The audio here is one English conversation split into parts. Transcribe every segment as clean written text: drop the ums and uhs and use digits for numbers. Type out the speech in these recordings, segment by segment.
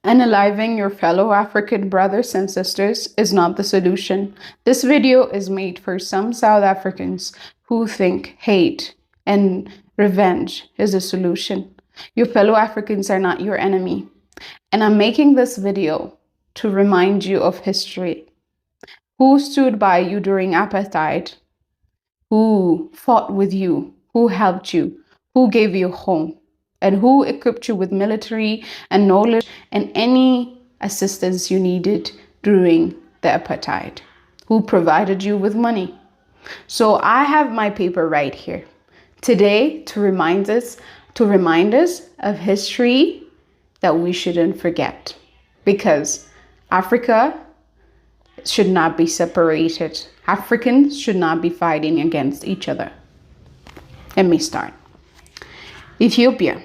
Unaliving your fellow African brothers and sisters is not the solution. This video is made for some South Africans who think hate and revenge is a solution. Your fellow Africans are not your enemy. And I'm making this video to remind you of history. Who stood by you during apartheid? Who fought with you? Who helped you? Who gave you home? And who equipped you with military and knowledge and any assistance you needed during the apartheid? Who provided you with money? So I have my paper right here today to remind us of history that we shouldn't forget, because Africa should not be separated. Africans should not be fighting against each other. Let me start. Ethiopia,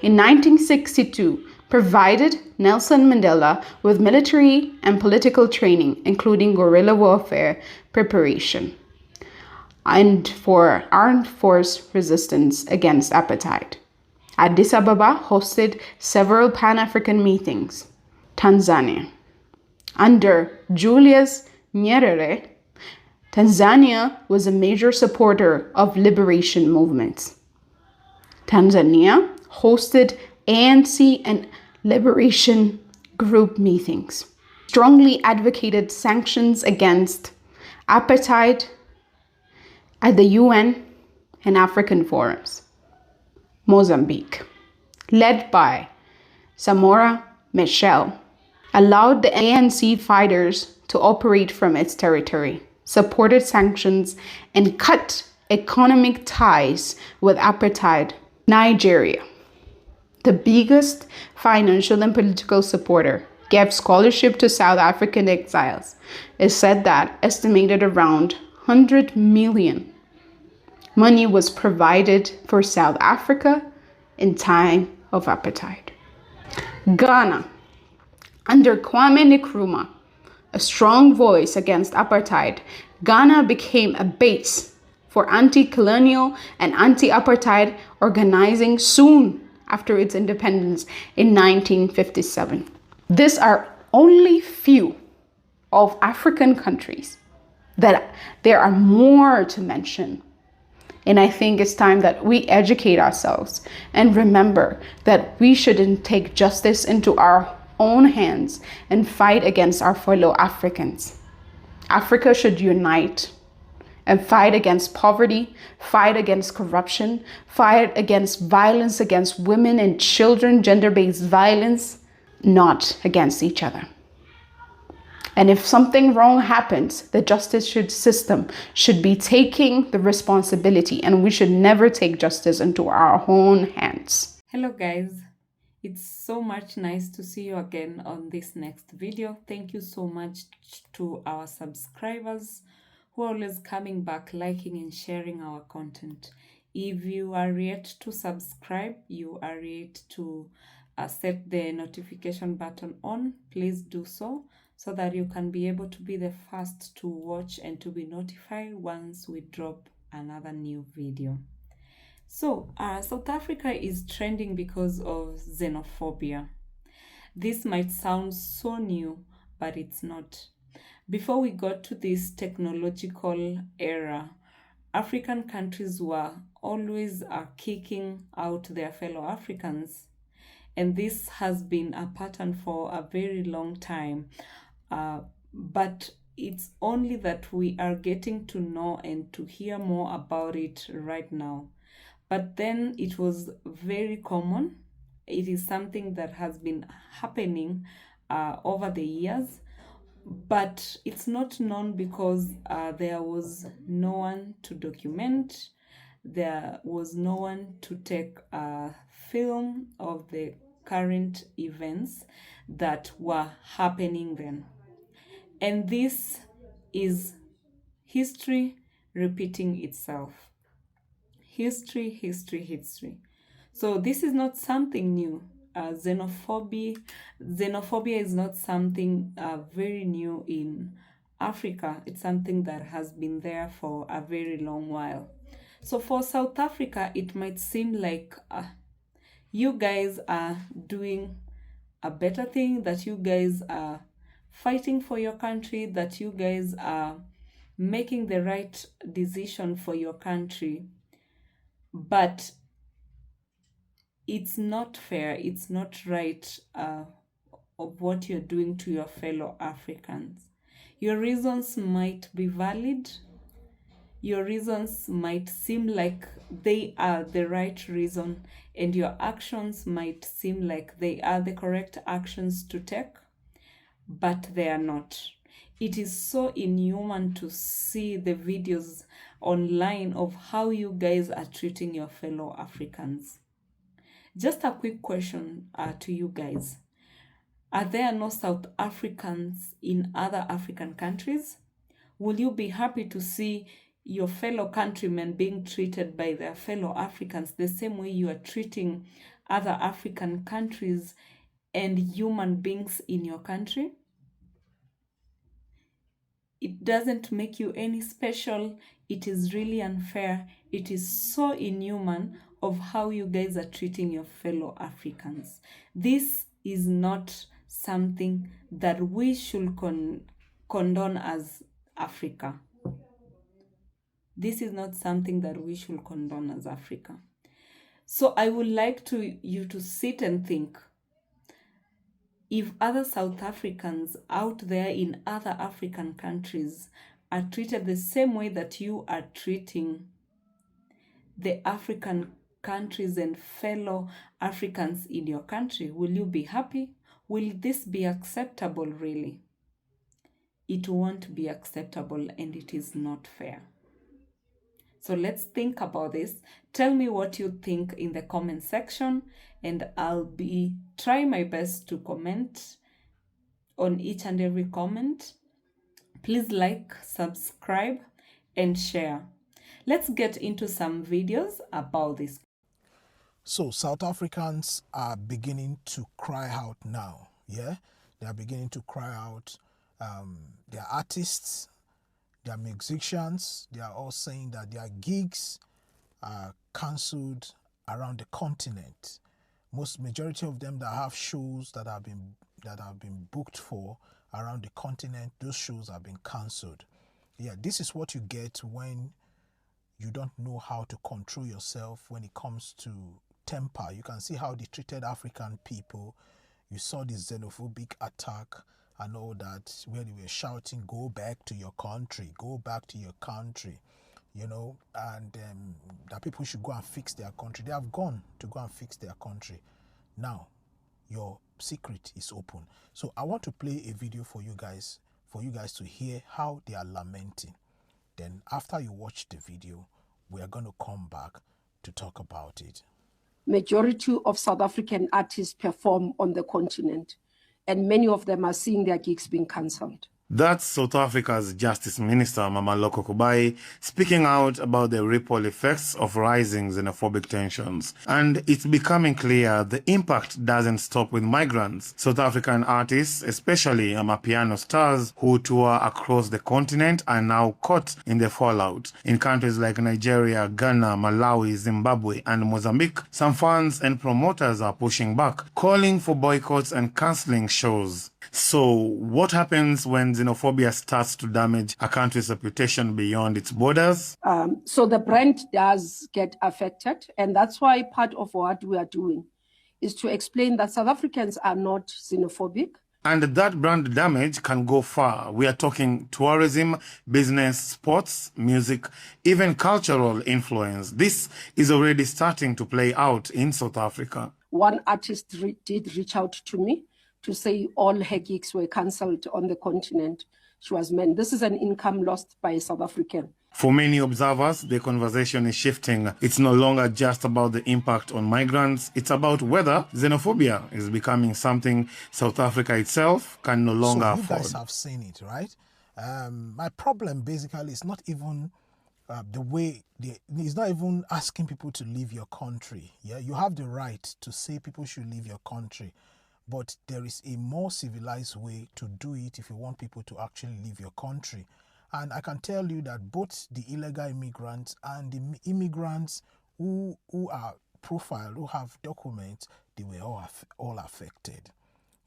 in 1962, provided Nelson Mandela with military and political training, including guerrilla warfare preparation, and for armed force resistance against apartheid. Addis Ababa hosted several Pan-African meetings. Tanzania, under Julius Nyerere, Tanzania was a major supporter of liberation movements. Tanzania hosted ANC and liberation group meetings, strongly advocated sanctions against apartheid at the UN and African forums. Mozambique, led by Samora Machel, allowed the ANC fighters to operate from its territory, supported sanctions, and cut economic ties with apartheid. Nigeria, the biggest financial and political supporter, gave scholarship to South African exiles. It's said that estimated around 100 million money was provided for South Africa in time of apartheid. Ghana, under Kwame Nkrumah, a strong voice against apartheid, Ghana became a base for anti-colonial and anti-apartheid organizing soon after its independence in 1957. These are only few of African countries that there are more to mention. And I think it's time that we educate ourselves and remember that we shouldn't take justice into our own hands and fight against our fellow Africans. Africa should unite and fight against poverty, fight against corruption, fight against violence against women and children, gender-based violence, not against each other. And if something wrong happens, the justice system should be taking the responsibility, and we should never take justice into our own hands. Hello guys, it's so much nice to see you again on this next video. Thank you so much to our subscribers who are always coming back, liking and sharing our content. If you are yet to subscribe, you are yet to set the notification button on, please do so that you can be able to be the first to watch and to be notified once we drop another new video. So, South Africa is trending because of xenophobia. This might sound so new, but it's not. Before we got to this technological era, African countries were always kicking out their fellow Africans. And this has been a pattern for a very long time. But it's only that we are getting to know and to hear more about it right now. But then it was very common. It is something that has been happening over the years, but it's not known because there was no one to document. There was no one to take a film of the current events that were happening then. And this is history repeating itself. History. So this is not something new. Xenophobia is not something very new in Africa. It's something that has been there for a very long while. So for South Africa, it might seem like you guys are doing a better thing, that you guys are fighting for your country, that you guys are making the right decision for your country. But it's not fair, it's not right of what you're doing to your fellow Africans. Your reasons might be valid. Your reasons might seem like they are the right reason, and your actions might seem like they are the correct actions to take, but they are not. It is so inhuman to see the videos online of how you guys are treating your fellow Africans. Just a quick question to you guys. Are there no South Africans in other African countries? Will you be happy to see your fellow countrymen being treated by their fellow Africans the same way you are treating other African countries and human beings in your country? It doesn't make you any special. It is really unfair. It is so inhuman of how you guys are treating your fellow Africans. This is not something that we should condone as Africa. This is not something that we should condone as Africa. So I would like you to sit and think, if other South Africans out there in other African countries are treated the same way that you are treating the African countries and fellow Africans in your country, will you be happy? Will this be acceptable, really? It won't be acceptable, and it is not fair. So let's think about this. Tell me what you think in the comment section, and I'll be trying my best to comment on each and every comment. Please like, subscribe, and share. Let's get into some videos about this. So South Africans are beginning to cry out now. Yeah, they are beginning to cry out. They are artists, they are musicians. They are all saying that their gigs are cancelled around the continent. Majority of them that have shows that have been booked for around the continent, those shows have been cancelled. Yeah, this is what you get when you don't know how to control yourself when it comes to temper. You can see how they treated African people. You saw the xenophobic attack and all that, where they were shouting, go back to your country, go back to your country, you know, and that people should go and fix their country. They have gone to go and fix their country. Now, your secret is open. So I want to play a video for you guys to hear how they are lamenting. Then after you watch the video, we are going to come back to talk about it. Majority of South African artists perform on the continent, and many of them are seeing their gigs being cancelled. That's South Africa's Justice Minister, Mamaloko Kubai, speaking out about the ripple effects of rising xenophobic tensions. And it's becoming clear the impact doesn't stop with migrants. South African artists, especially Amapiano stars who tour across the continent, are now caught in the fallout. In countries like Nigeria, Ghana, Malawi, Zimbabwe, and Mozambique, some fans and promoters are pushing back, calling for boycotts and cancelling shows. So, what happens when xenophobia starts to damage a country's reputation beyond its borders? So the brand does get affected, and that's why part of what we are doing is to explain that South Africans are not xenophobic. And that brand damage can go far. We are talking tourism, business, sports, music, even cultural influence. This is already starting to play out in South Africa. One artist did reach out to me to say all her gigs were cancelled on the continent. She was meant. This is an income lost by a South African. For many observers, the conversation is shifting. It's no longer just about the impact on migrants. It's about whether xenophobia is becoming something South Africa itself can no longer afford. You guys have seen it, right? My problem basically is not even it's not even asking people to leave your country. Yeah, you have the right to say people should leave your country. But there is a more civilized way to do it if you want people to actually leave your country. And I can tell you that both the illegal immigrants and the immigrants who are profiled, who have documents, they were all affected.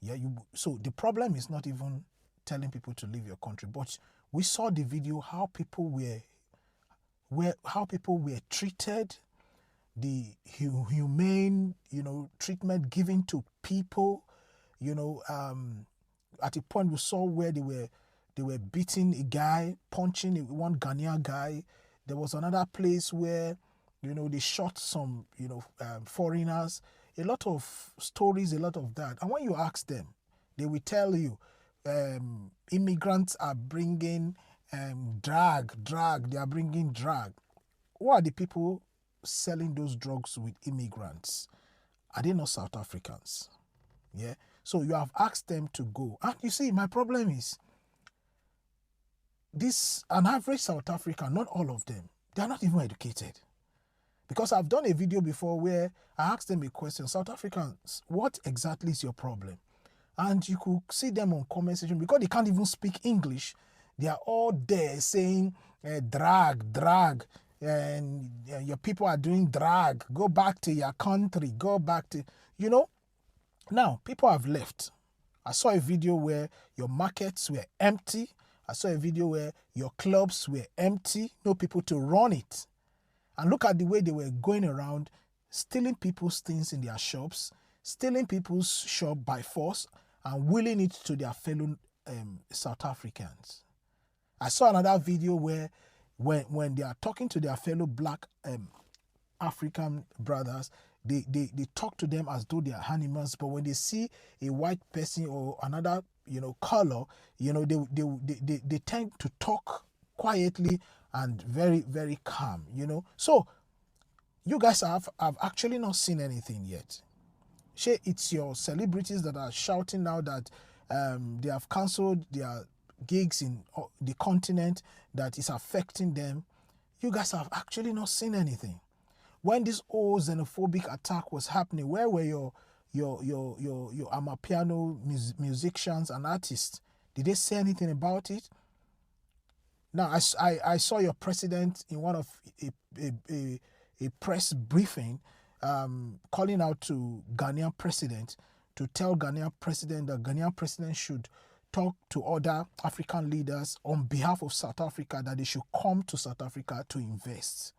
Yeah, so the problem is not even telling people to leave your country, but we saw the video how people were treated, the humane, treatment given to people, at a point we saw where they were beating a guy, punching one Ghanaian guy. There was another place where they shot some foreigners. A lot of stories, a lot of that. And when you ask them, they will tell you immigrants are bringing drag. They are bringing drag. Who are the people selling those drugs with immigrants? Are they not South Africans? Yeah. So you have asked them to go. And you see, my problem is an average South African, not all of them, they are not even educated. Because I've done a video before where I asked them a question, South Africans, what exactly is your problem? And you could see them on comment section, because they can't even speak English. They are all there saying, drag, and your people are doing drag. Go back to your country. Go back to, Now, people have left. I saw a video where your markets were empty. I saw a video where your clubs were empty. No people to run it. And look at the way they were going around, stealing people's things in their shops, stealing people's shop by force, and willing it to their fellow South Africans. I saw another video where when they are talking to their fellow black African brothers, they talk to them as though they are animals, but when they see a white person or another color, they tend to talk quietly and very, very calm. So you guys have actually not seen anything yet. It's your celebrities that are shouting now that they have cancelled their gigs in the continent, that is affecting them. You guys have actually not seen anything. When this whole xenophobic attack was happening, where were your amapiano musicians and artists? Did they say anything about it? Now, I saw your president in one of a press briefing calling out to Ghanaian president to tell Ghanaian president that Ghanaian president should talk to other African leaders on behalf of South Africa, that they should come to South Africa to invest.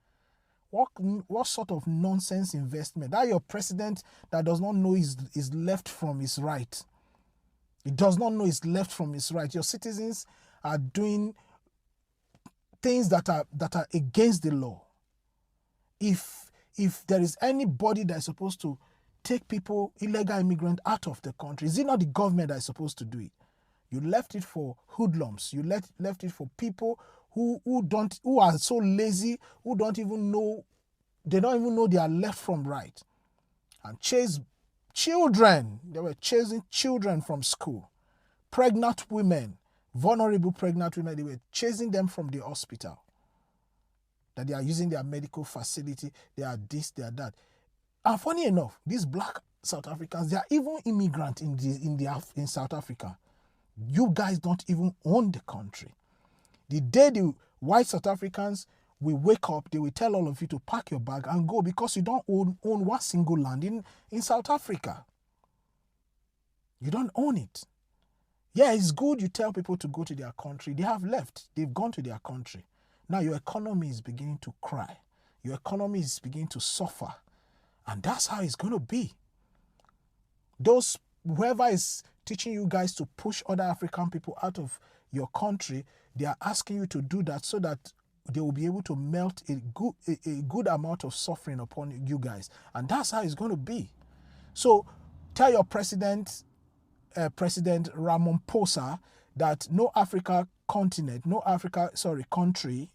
What sort of nonsense investment? That your president that does not know his left from his right. He does not know his left from his right. Your citizens are doing things that are against the law. If there is anybody that is supposed to take people, illegal immigrants, out of the country, is it not the government that is supposed to do it? You left it for hoodlums. You left it for people who are so lazy, who don't even know their left from right, and chase children. They were chasing children from school, pregnant women, vulnerable pregnant women. They were chasing them from the hospital, that they are using their medical facility, they are this, they are that. And funny enough, these black South Africans, they are even immigrants in South Africa. You guys don't even own the country. The day the white South Africans will wake up, they will tell all of you to pack your bag and go, because you don't own one single land in South Africa. You don't own it. Yeah, it's good you tell people to go to their country. They have left. They've gone to their country. Now your economy is beginning to cry. Your economy is beginning to suffer. And that's how it's going to be. Whoever is teaching you guys to push other African people out of your country, they are asking you to do that so that they will be able to melt a good amount of suffering upon you guys. And that's how it's going to be. So tell your President Ramaphosa, that no country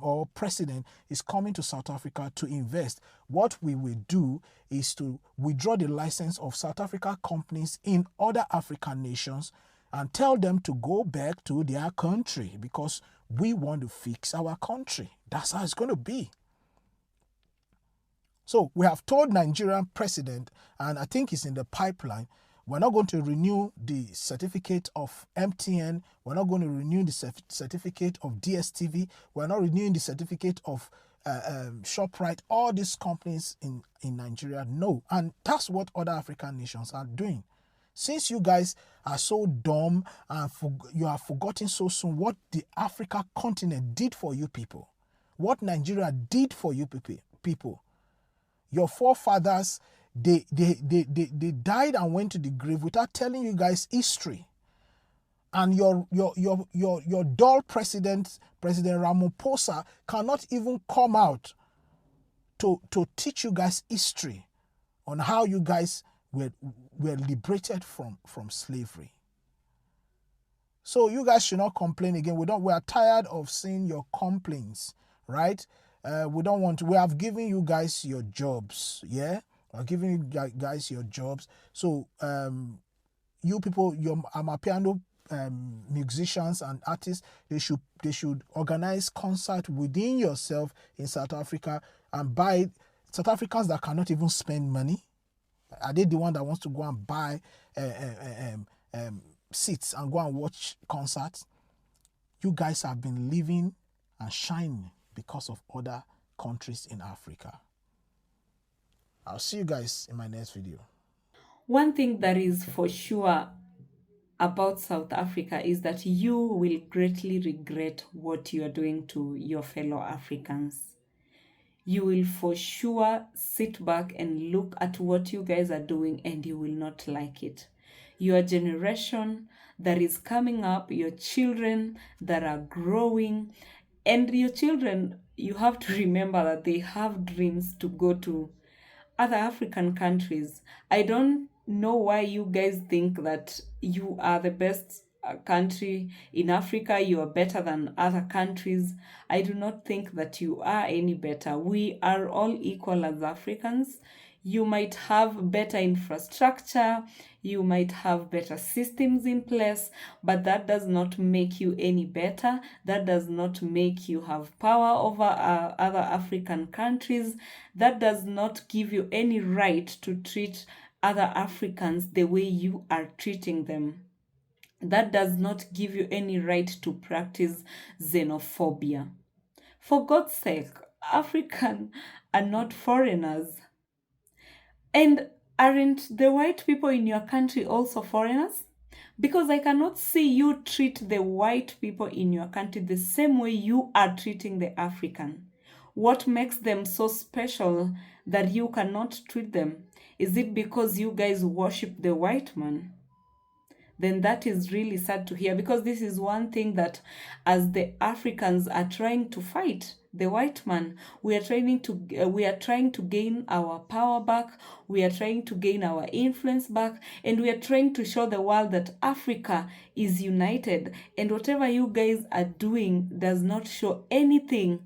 or president is coming to South Africa to invest. What we will do is to withdraw the license of South Africa companies in other African nations and tell them to go back to their country, because we want to fix our country. That's how it's going to be. So we have told Nigerian president, and I think it's in the pipeline, we're not going to renew the certificate of MTN. We're not going to renew the certificate of DSTV. We're not renewing the certificate of ShopRite. All these companies in Nigeria, no. And that's what other African nations are doing. Since you guys are so dumb and you have forgotten so soon what the Africa continent did for you people, what Nigeria did for you people. Your forefathers, they died and went to the grave without telling you guys history. And your dull President Ramaphosa, cannot even come out to teach you guys history on how you guys were liberated from slavery. So you guys should not complain again. We are tired of seeing your complaints, right? We don't want to. We have given you guys your jobs, yeah. We're giving you guys your jobs. So you people, your amapiano musicians and artists, they should organize concert within yourself in South Africa and buy. South Africans that cannot even spend money, are they the one that wants to go and buy seats and go and watch concerts? You guys have been living and shining because of other countries in Africa. I'll see you guys in my next video. One thing that is for sure about South Africa is that you will greatly regret what you are doing to your fellow Africans. You will for sure sit back and look at what you guys are doing and you will not like it. Your generation that is coming up, your children that are growing, and your children, you have to remember that they have dreams to go to other African countries. I don't know why you guys think that you are the best country in Africa, you are better than other countries. I do not think that you are any better. We are all equal as Africans. You might have better infrastructure, you might have better systems in place, but that does not make you any better. That does not make you have power over other African countries. That does not give you any right to treat other Africans the way you are treating them. That does not give you any right to practice xenophobia. For God's sake, Africans are not foreigners. And aren't the white people in your country also foreigners? Because I cannot see you treat the white people in your country the same way you are treating the African. What makes them so special that you cannot treat them? Is it because you guys worship the white man? Then that is really sad to hear, because this is one thing that as the Africans are trying to fight the white man, we are trying to gain our power back, we are trying to gain our influence back, and we are trying to show the world that Africa is united, and whatever you guys are doing does not show anything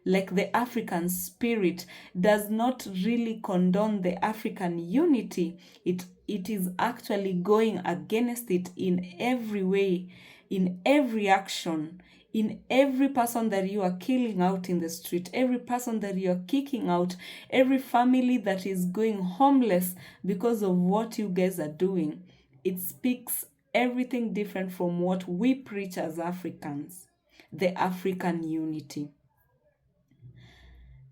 like the African spirit, does not really condone the African unity. It is actually going against it in every way, in every action, in every person that you are killing out in the street, every person that you are kicking out, every family that is going homeless because of what you guys are doing. It speaks everything different from what we preach as Africans, the African unity.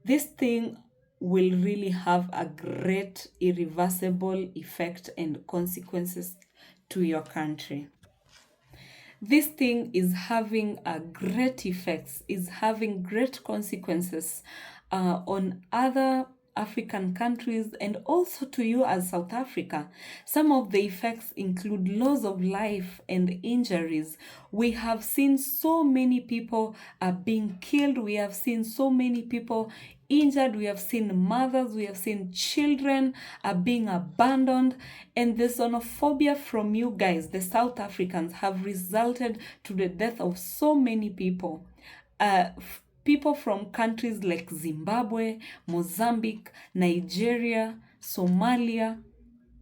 This thing will really have a great irreversible effect and consequences to your country. This thing is having a great effects, is having great consequences on other African countries and also to you as South Africa. Some of the effects include loss of life and injuries. We have seen so many people are being killed. We have seen so many people injured. We have seen mothers, we have seen children are being abandoned. And the xenophobia from you guys, the South Africans, have resulted to the death of so many people. People from countries like Zimbabwe, Mozambique, Nigeria, Somalia.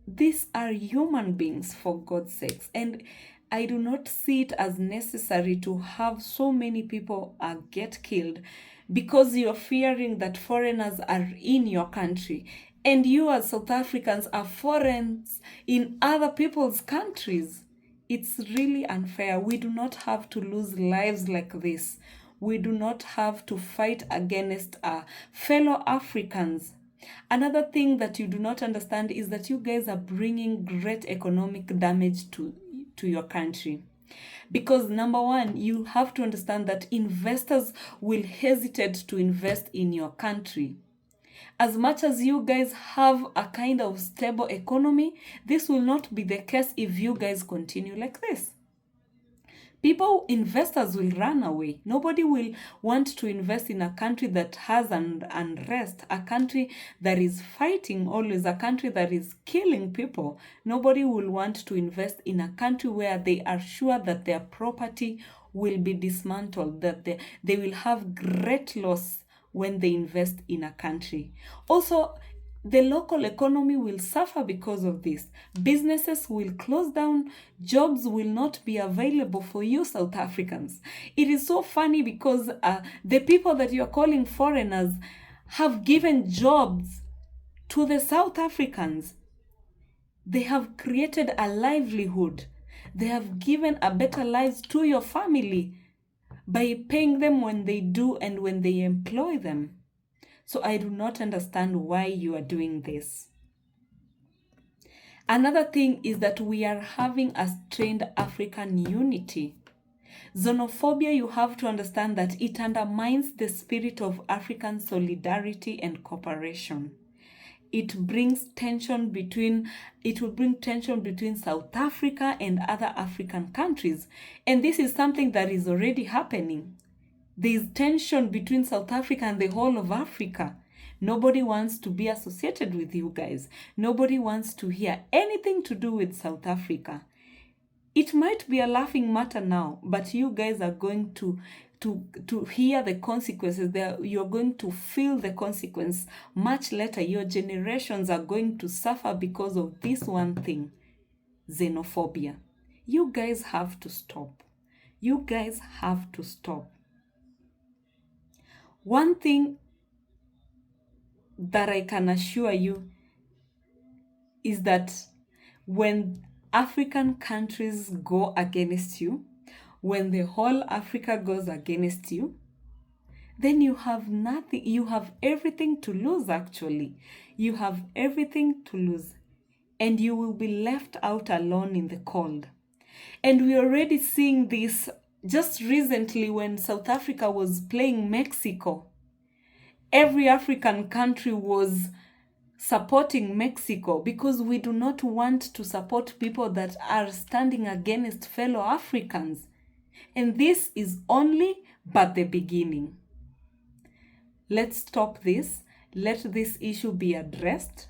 These are human beings, for God's sakes. And I do not see it as necessary to have so many people get killed because you're fearing that foreigners are in your country. And you as South Africans are foreigners in other people's countries. It's really unfair. We do not have to lose lives like this. We do not have to fight against our fellow Africans Another thing that you do not understand is that you guys are bringing great economic damage to your country. Because number one, you have to understand that investors will hesitate to invest in your country. As much as you guys have a kind of stable economy, this will not be the case if you guys continue like this. Investors will run away. Nobody will want to invest in a country that has unrest, a country that is fighting always, a country that is killing people. Nobody will want to invest in a country where they are sure that their property will be dismantled, that they will have great loss when they invest in a country. Also, the local economy will suffer because of this. Businesses will close down. Jobs will not be available for you South Africans. It is so funny because the people that you are calling foreigners have given jobs to the South Africans. They have created a livelihood. They have given a better life to your family by paying them when they do and when they employ them. So I do not understand why you are doing this. Another thing is that we are having a strained African unity. Xenophobia, you have to understand that it undermines the spirit of African solidarity and cooperation. It will bring tension between South Africa and other African countries. And this is something that is already happening. There is tension between South Africa and the whole of Africa. Nobody wants to be associated with you guys. Nobody wants to hear anything to do with South Africa. It might be a laughing matter now, but you guys are going to hear the consequences. You're going to feel the consequence much later. Your generations are going to suffer because of this one thing, xenophobia. You guys have to stop. You guys have to stop. One thing that I can assure you is that when African countries go against you, when the whole Africa goes against you, then you have nothing, you have everything to lose actually. You have everything to lose. And you will be left out alone in the cold. And we're already seeing this just recently when South Africa was playing Mexico. Every African country was supporting Mexico because we do not want to support people that are standing against fellow Africans. And this is only but the beginning. Let's stop this. Let this issue be addressed,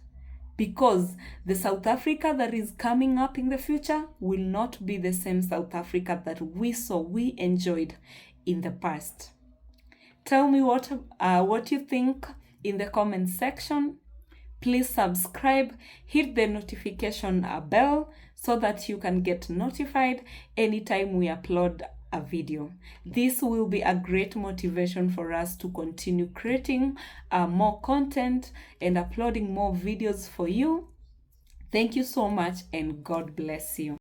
because the South Africa that is coming up in the future will not be the same South Africa that we enjoyed in the past. Tell me what you think in the comment section. Please subscribe, hit the notification bell so that you can get notified anytime we upload a video. This will be a great motivation for us to continue creating more content and uploading more videos for you. Thank you so much and God bless you.